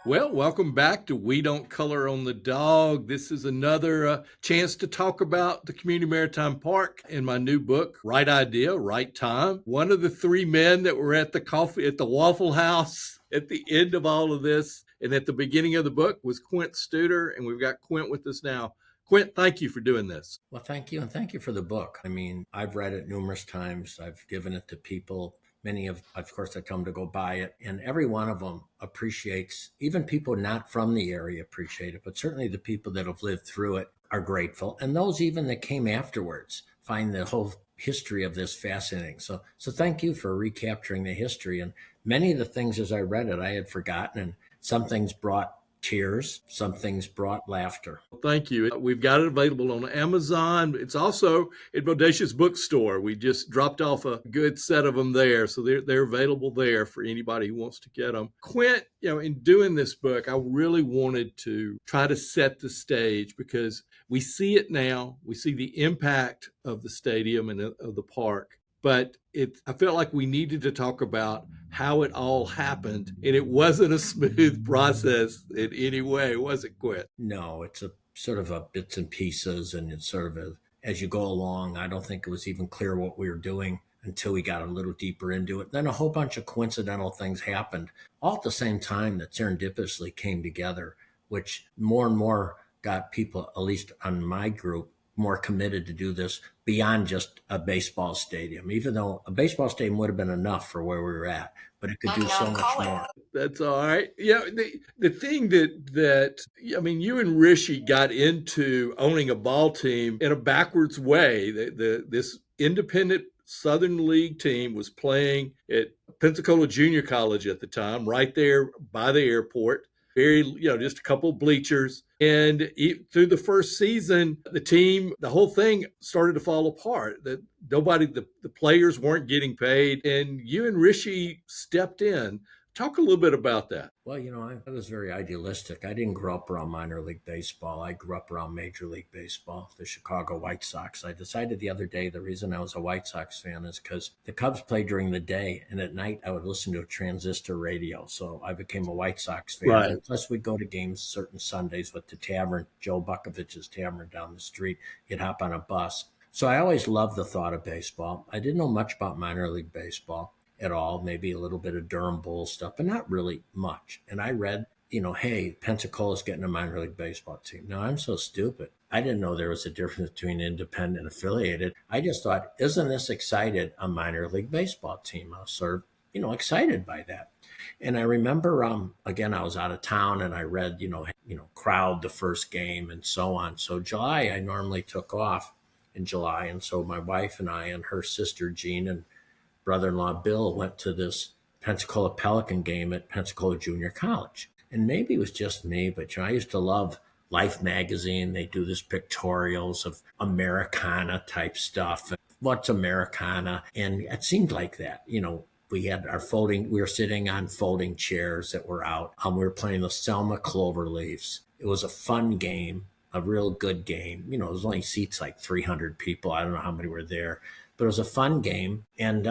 Well, welcome back to We Don't Color on the Dog. This is another chance to talk about the Community Maritime Park in my new book, Right Idea, Right Time. One of the three men that were at the Waffle House at the end of all of this and at the beginning of the book was Quint Studer, and we've got Quint with us now. Quint, thank you for doing this. Well, thank you. And thank you for the book. I mean, I've read it numerous times. I've given it to people. Many of course, I tell them to go buy it. And every one of them appreciates, even people not from the area appreciate it, but certainly the people that have lived through it are grateful. And those even that came afterwards find the whole history of this fascinating. So thank you for recapturing the history. And many of the things as I read it, I had forgotten. And some things brought tears, some things brought laughter. Thank you. We've got it available on Amazon. It's also at Bodacious Bookstore. We just dropped off a good set of them there, so they're available there for anybody who wants to get them. Quint, in doing this book, I really wanted to try to set the stage because we see it now. We see the impact of the stadium and of the park, but I felt like we needed to talk about how it all happened, and it wasn't a smooth process in any way, was it, Quint? No, it's a sort of a bits and pieces, and it's sort of as you go along. I don't think it was even clear what we were doing until we got a little deeper into it. Then a whole bunch of coincidental things happened all at the same time that serendipitously came together, which more and more got people, at least on my group, more committed to do this beyond just a baseball stadium, even though a baseball stadium would have been enough for where we were at, but it could do so much more. That's all right. Yeah, the thing that I mean, you and Rishy got into owning a ball team in a backwards way. This independent Southern League team was playing at Pensacola Junior College at the time, right there by the airport. Very, just a couple of bleachers. And through the first season, the whole thing started to fall apart. That the players weren't getting paid, and you and Rishi stepped in. Talk a little bit about that. Well, I was very idealistic. I didn't grow up around minor league baseball. I grew up around Major League Baseball, the Chicago White Sox. I decided the other day the reason I was a White Sox fan is because the Cubs played during the day, and at night I would listen to a transistor radio. So I became a White Sox fan. Right. And plus, we'd go to games certain Sundays with the tavern, Joe Bukovich's tavern down the street. You'd hop on a bus. So I always loved the thought of baseball. I didn't know much about minor league baseball at all, maybe a little bit of Durham Bull stuff, but not really much. And I read, hey, Pensacola's getting a minor league baseball team. Now, I'm so stupid. I didn't know there was a difference between independent and affiliated. I just thought, isn't this excited a minor league baseball team? I was sort of, excited by that. And I remember, again, I was out of town and I read, crowd the first game and so on. So July, I normally took off in July. And so my wife and I and her sister, Jean, and brother-in-law Bill went to this Pensacola Pelican game at Pensacola Junior College. And maybe it was just me, but I used to love Life magazine. They do this pictorials of Americana type stuff. What's Americana? And it seemed like that. We had we were sitting on folding chairs that were out. We were playing the Selma Cloverleafs. It was a fun game, a real good game. It was only seats like 300 people. I don't know how many were there, but it was a fun game. And,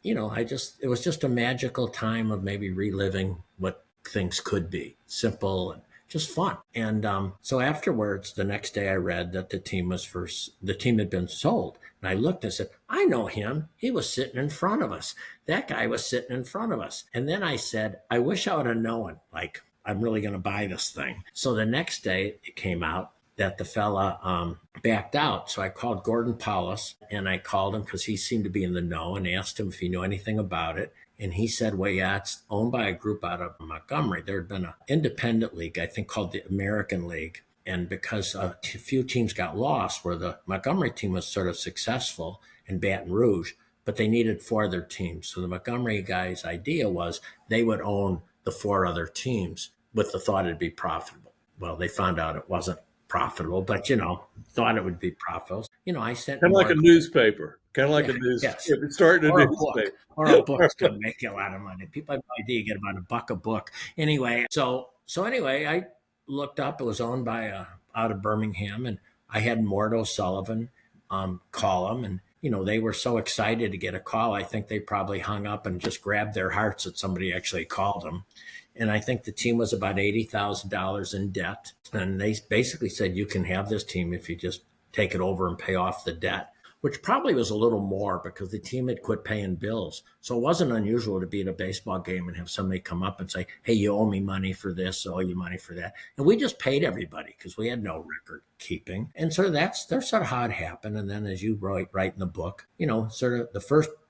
it was just a magical time of maybe reliving what things could be, simple and just fun. And so afterwards, the next day I read that the team had been sold. And I looked and said, I know him. He was sitting in front of us. That guy was sitting in front of us. And then I said, I wish I would have known, like, I'm really going to buy this thing. So the next day it came out that the fella backed out. So I called Gordon Paulus and I called him because he seemed to be in the know and asked him if he knew anything about it. And he said, well, yeah, it's owned by a group out of Montgomery. There had been an independent league, I think called the American League. And because a few teams got lost where the Montgomery team was sort of successful in Baton Rouge, but they needed 4 other teams. So the Montgomery guys' idea was they would own the 4 other teams with the thought it'd be profitable. Well, they found out it wasn't profitable, but thought it would be profitable. I sent kind of like a newspaper. Kind of like yeah, a news. yes. If it started a newspaper, or a book's gonna make you a lot of money. People have no idea you get about $1 a book. Anyway, so anyway, I looked up. It was owned by out of Birmingham, and I had Mort O'Sullivan call him, and they were so excited to get a call. I think they probably hung up and just grabbed their hearts that somebody actually called them. And I think the team was about $80,000 in debt. And they basically said, you can have this team if you just take it over and pay off the debt, which probably was a little more because the team had quit paying bills. So it wasn't unusual to be at a baseball game and have somebody come up and say, hey, you owe me money for this, I owe you money for that. And we just paid everybody because we had no record keeping. And so that's sort of how it happened. And then as you write in the book, sort of the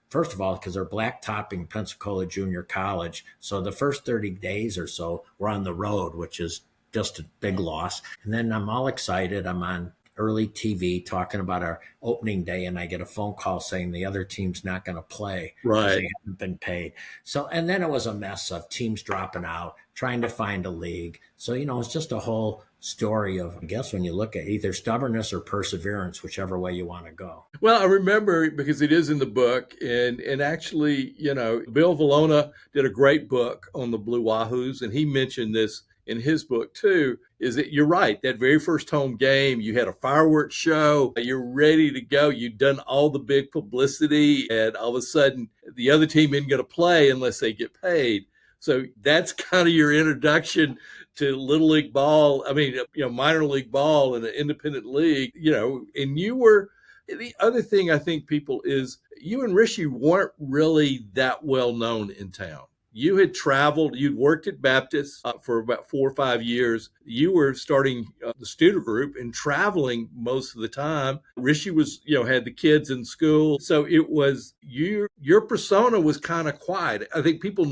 first of all, because they're blacktopping Pensacola Junior College. So the first 30 days or so, we're on the road, which is just a big loss. And then I'm all excited. I'm on early TV talking about our opening day, and I get a phone call saying the other team's not going to play because they haven't been paid. So, and then it was a mess of teams dropping out, trying to find a league. So, it's just a whole story of, I guess, when you look at either stubbornness or perseverance, whichever way you want to go. Well, I remember because it is in the book, and actually, Bill Valona did a great book on the Blue Wahoos, and he mentioned this in his book too, is that you're right. That very first home game, you had a fireworks show, you're ready to go. You've done all the big publicity, and all of a sudden the other team isn't going to play unless they get paid. So that's kind of your introduction to little league ball. I mean, minor league ball in an independent league, and you were, the other thing I think people is you and Rishy weren't really that well known in town. You had traveled, you'd worked at Baptist for about 4 or 5 years. You were starting the Studer group and traveling most of the time. Rishy was, had the kids in school. So it was, your persona was kind of quiet. I think people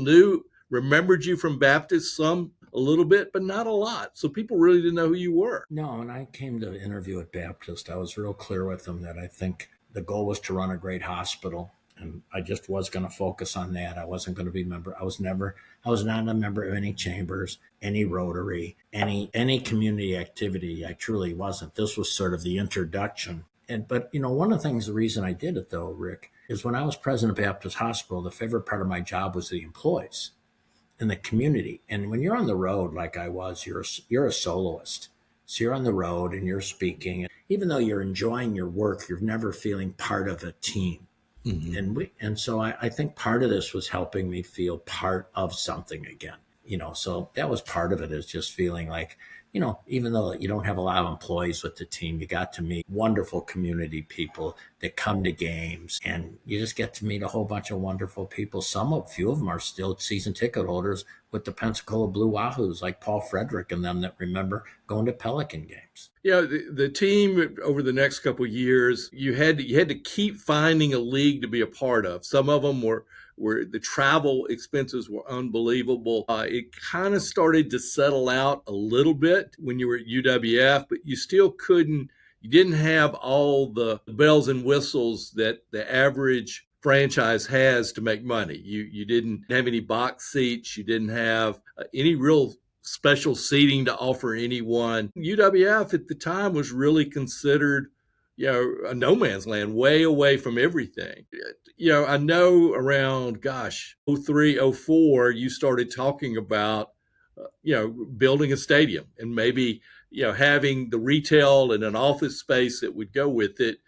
remembered you from Baptist, some a little bit, but not a lot. So people really didn't know who you were. No, and I came to interview at Baptist. I was real clear with them that I think the goal was to run a great hospital. And I just was going to focus on that. I wasn't going to be a member. I was not a member of any chambers, any Rotary, any community activity. I truly wasn't. This was sort of the introduction. But one of the things, the reason I did it though, Rick, is when I was president of Baptist Hospital, the favorite part of my job was the employees and the community. And when you're on the road, like I was, you're a soloist. So you're on the road and you're speaking. Even though you're enjoying your work, you're never feeling part of a team. Mm-hmm. And so I think part of this was helping me feel part of something again, so that was part of it, is just feeling like, even though you don't have a lot of employees with the team, you got to meet wonderful community people that come to games, and you just get to meet a whole bunch of wonderful people. Few of them are still season ticket holders with the Pensacola Blue Wahoos, like Paul Frederick and them, that remember going to Pelican games. Yeah, the team over the next couple of years, you had to keep finding a league to be a part of. Some of them were the travel expenses were unbelievable. It kind of started to settle out a little bit when you were at UWF, but you still couldn't. You didn't have all the bells and whistles that the average franchise has to make money. You didn't have any box seats. You didn't have any real special seating to offer anyone. UWF at the time was really considered, a no man's land, way away from everything. I know around, 03, 04, you started talking about, building a stadium and maybe, having the retail and an office space that would go with it.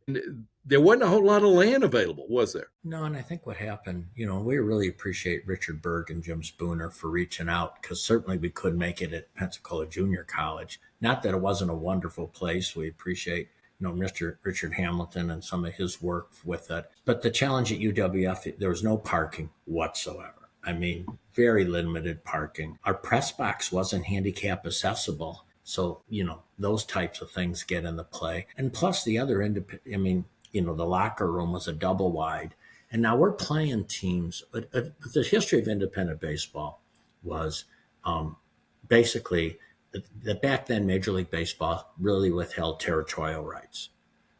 And there wasn't a whole lot of land available, was there? No, and I think what happened, we really appreciate Richard Berg and Jim Spooner for reaching out, because certainly we couldn't make it at Pensacola Junior College. Not that it wasn't a wonderful place. We appreciate, Mr. Richard Hamilton and some of his work with it. But the challenge at UWF, there was no parking whatsoever. I mean, very limited parking. Our press box wasn't handicap accessible. So, those types of things get into play. And plus the other the locker room was a double wide. And now we're playing teams. The history of independent baseball was basically that back then Major League Baseball really withheld territorial rights.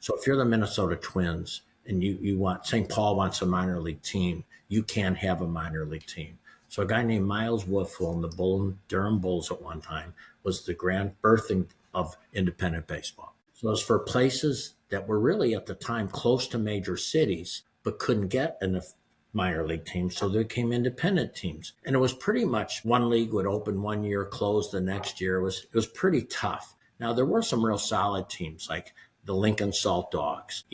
So if you're the Minnesota Twins and you want, St. Paul wants a minor league team, you can't have a minor league team. So a guy named Miles Woodfull and the Durham Bulls at one time was the grand birthing of independent baseball. So it was for places that were really at the time close to major cities, but couldn't get enough minor league teams. So there came independent teams. And it was pretty much one league would open one year, close the next year. It was pretty tough. Now, there were some real solid teams like the Lincoln Salt Dogs,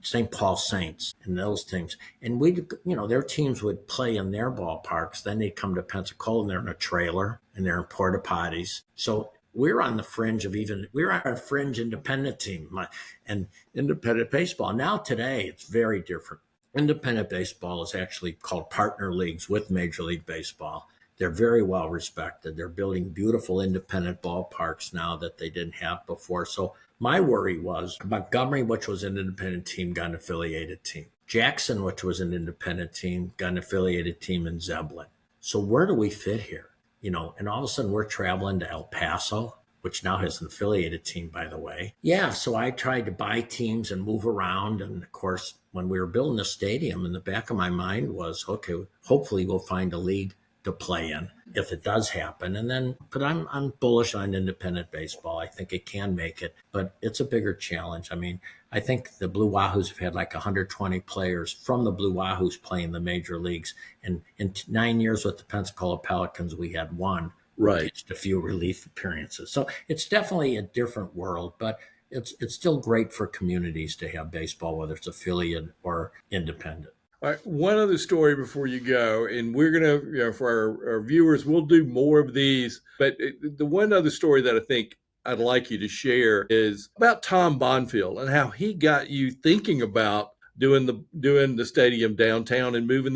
St. Paul Saints and those teams. And their teams would play in their ballparks. Then they'd come to Pensacola and they're in a trailer and they're in porta potties. So we're on the fringe we're on a fringe independent team and independent baseball. Now today, it's very different. Independent baseball is actually called partner leagues with Major League Baseball. They're very well respected. They're building beautiful independent ballparks now that they didn't have before. So my worry was Montgomery, which was an independent team, got an affiliated team. Jackson, which was an independent team, got an affiliated team in Zeppelin. So where do we fit here? And all of a sudden we're traveling to El Paso, which now has an affiliated team, by the way. Yeah, so I tried to buy teams and move around. And of course, when we were building the stadium, in the back of my mind was, okay, hopefully we'll find a league to play in if it does happen. But I'm bullish on independent baseball. I think it can make it, but it's a bigger challenge. I mean, I think the Blue Wahoos have had like 120 players from the Blue Wahoos playing the major leagues. And in 9 years with the Pensacola Pelicans, we had one. Right. Pitched a few relief appearances. So it's definitely a different world, but it's still great for communities to have baseball, whether it's affiliate or independent. All right, one other story before you go, and we're going to, for our viewers, we'll do more of these. But the one other story that I think I'd like you to share is about Tom Bonfield and how he got you thinking about doing the stadium downtown and moving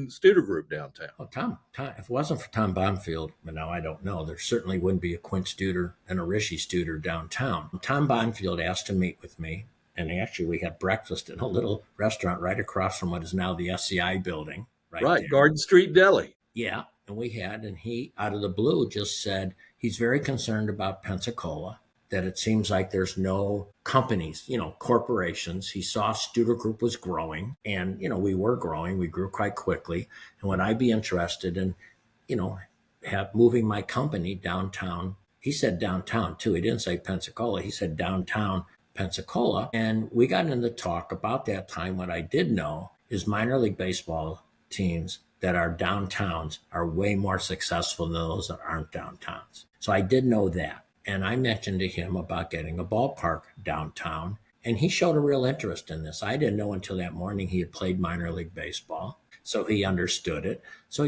Studer Group downtown. Well, Tom, if it wasn't for Tom Bonfield, but now I don't know, there certainly wouldn't be a Quint Studer and a Rishy Studer downtown. Tom Bonfield asked to meet with me. And actually, we had breakfast in a little restaurant right across from what is now the SCI building. Right there. Garden Street Deli. Yeah, and he, out of the blue, just said he's very concerned about Pensacola, that it seems like there's no companies, corporations. He saw Studer Group was growing, and, we were growing. We grew quite quickly. And would I be interested in, moving my company downtown? He said downtown, too. He didn't say Pensacola. He said downtown Pensacola. And we got into talk about that time. What I did know is minor league baseball teams that are downtowns are way more successful than those that aren't downtowns. So I did know that. And I mentioned to him about getting a ballpark downtown. And he showed a real interest in this. I didn't know until that morning he had played minor league baseball. So he understood it. So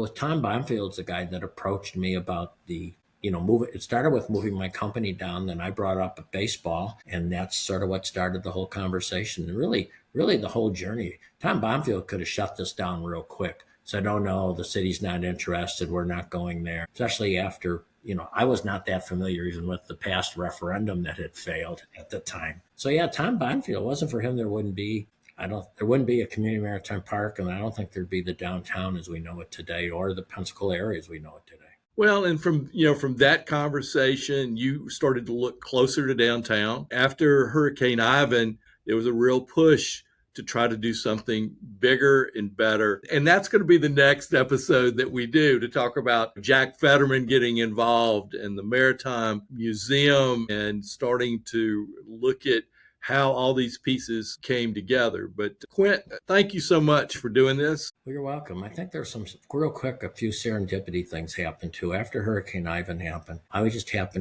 Tom Bonfield's the guy that approached me about the it started with moving my company down. Then I brought up baseball, and that's sort of what started the whole conversation. And really the whole journey. Tom Bonfield could have shut this down real quick. Said, oh no, the city's not interested. We're not going there. Especially after, I was not that familiar even with the past referendum that had failed at the time. So yeah, Tom Bonfield, wasn't for him, there wouldn't be a community maritime park, and I don't think there'd be the downtown as we know it today, or the Pensacola area as we know it today. Well, and from that conversation, you started to look closer to downtown. After Hurricane Ivan, there was a real push to try to do something bigger and better. And that's going to be the next episode that we do, to talk about Jack Fetterman getting involved in the Maritime Museum and starting to look at how all these pieces came together. But Quint, thank you so much for doing this. Well, you're welcome. I think there's a few serendipity things happened too. After Hurricane Ivan happened,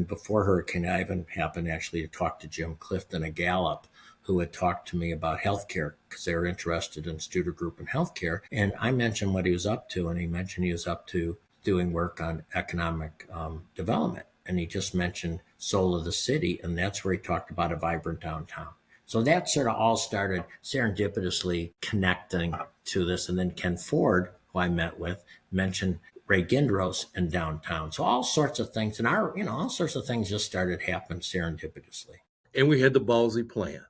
before Hurricane Ivan happened, actually, to talk to Jim Clifton at Gallup, who had talked to me about healthcare because they were interested in Studer Group and healthcare. And I mentioned what he was up to, and he mentioned he was up to doing work on economic development. And he just mentioned Soul of the City, and that's where he talked about a vibrant downtown. So that sort of all started serendipitously connecting to this. And then Ken Ford, who I met with, mentioned Ray Gindros and downtown. So all sorts of things, and all sorts of things just started happening serendipitously. And we had the ballsy plan.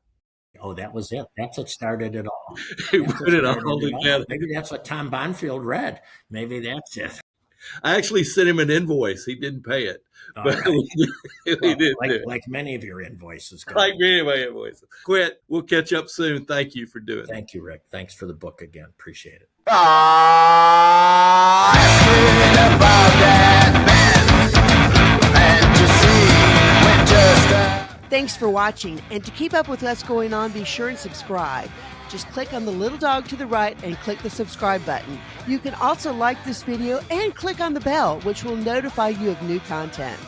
Oh, that was it. That's what started it all. We put it all together. Maybe that's what Tom Bonfield read. Maybe that's it. I actually sent him an invoice. He didn't pay it. But right. Like many of your invoices. Like many of my invoices. Quint, we'll catch up soon. Thank you for doing it. Thank you, Rick. Thanks for the book again. Appreciate it. Thanks for watching, and to keep up with what's going on, be sure and subscribe. Just click on the little dog to the right and click the subscribe button. You can also like this video and click on the bell, which will notify you of new content.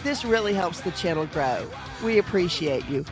This really helps the channel grow. We appreciate you.